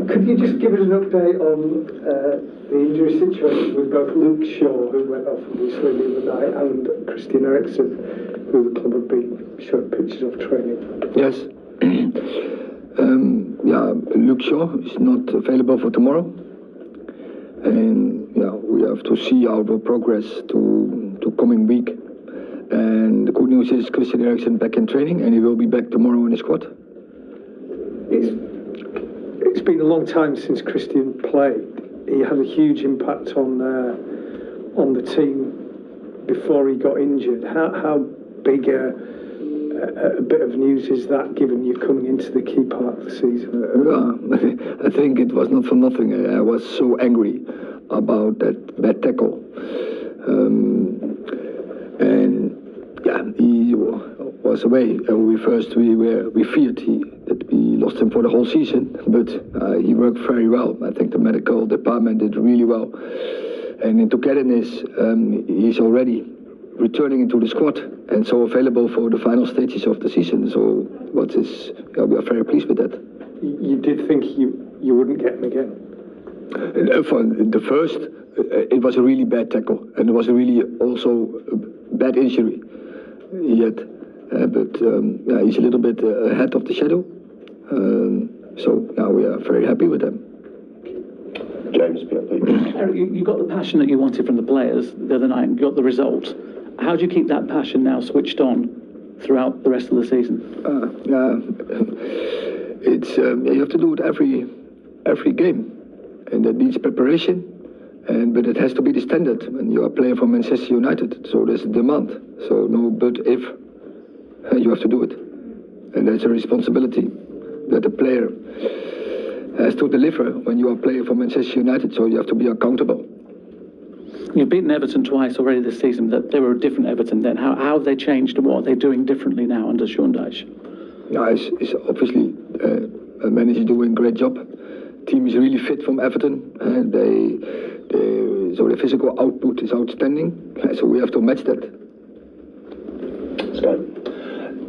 Could you just give us an update on the injury situation with both Luke Shaw, who went off obviously the other night, and Christian Eriksen, who the club have been showing pictures of training? Yes. Luke Shaw is not available for tomorrow. And we have to see how we progress to coming week. And the good news is Christian Eriksen back in training, and he will be back tomorrow in the squad. It's been a long time since Christian played. He had a huge impact on the team before he got injured. How big a bit of news is that, given you coming into the key part of the season? I think it was not for nothing. I was so angry about that bad tackle. He was away. We feared that we lost him for the whole season, but he worked very well. I think the medical department did really well. And in togetherness, he's already returning into the squad and so available for the final stages of the season. So we are very pleased with that. You did think you wouldn't get him again? For the first, it was a really bad tackle, and it was a really also a bad injury yet. But he's a little bit ahead of the schedule. So now we are very happy with them. James, please. Eric, you got the passion that you wanted from the players the other night and got the result. How do you keep that passion now switched on throughout the rest of the season? You have to do it every game, and that needs preparation. But it has to be the standard when you are playing for Manchester United. So there's a demand. So no but if. You have to do it. And that's a responsibility that the player has to deliver when you are playing for Manchester United. So you have to be accountable. You've beaten Everton twice already this season. That they were a different Everton then. How have they changed and what are they doing differently now under Sean Dyche? It's obviously a manager doing a great job. Team is really fit from Everton, and so the physical output is outstanding. So we have to match that.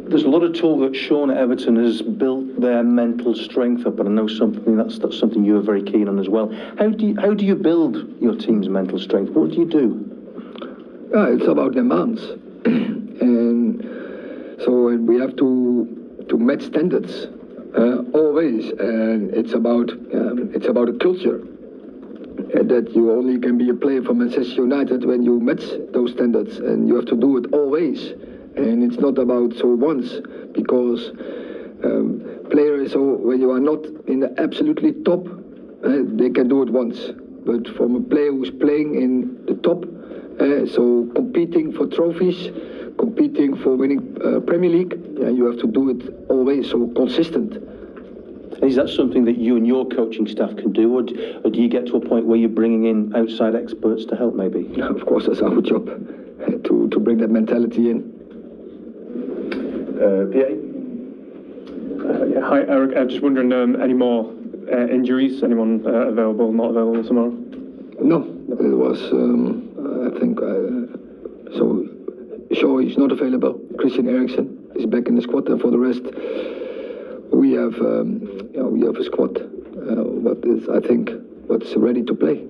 There's a lot of talk that Sean at Everton has built their mental strength up, and I know that's something you are very keen on as well. How do you build your team's mental strength? What do you do? It's about demands, and so we have to match standards always, and it's about a culture. That you only can be a player for Manchester United when you match those standards, and you have to do it always. And it's not about so once, because players, so when you are not in the absolutely top, they can do it once. But from a player who's playing in the top, so competing for trophies, competing for winning Premier League, you have to do it always, so consistent. Is that something that you and your coaching staff can do, or do you get to a point where you're bringing in outside experts to help maybe? Of course, that's our job, to bring that mentality in. PA? Hi, Eric. I'm just wondering, any more injuries? Anyone available, not available tomorrow? No, it was, I think, so Shaw is not available. Christian Eriksen is back in the squad, and for the rest, we have a squad, I think, what's ready to play.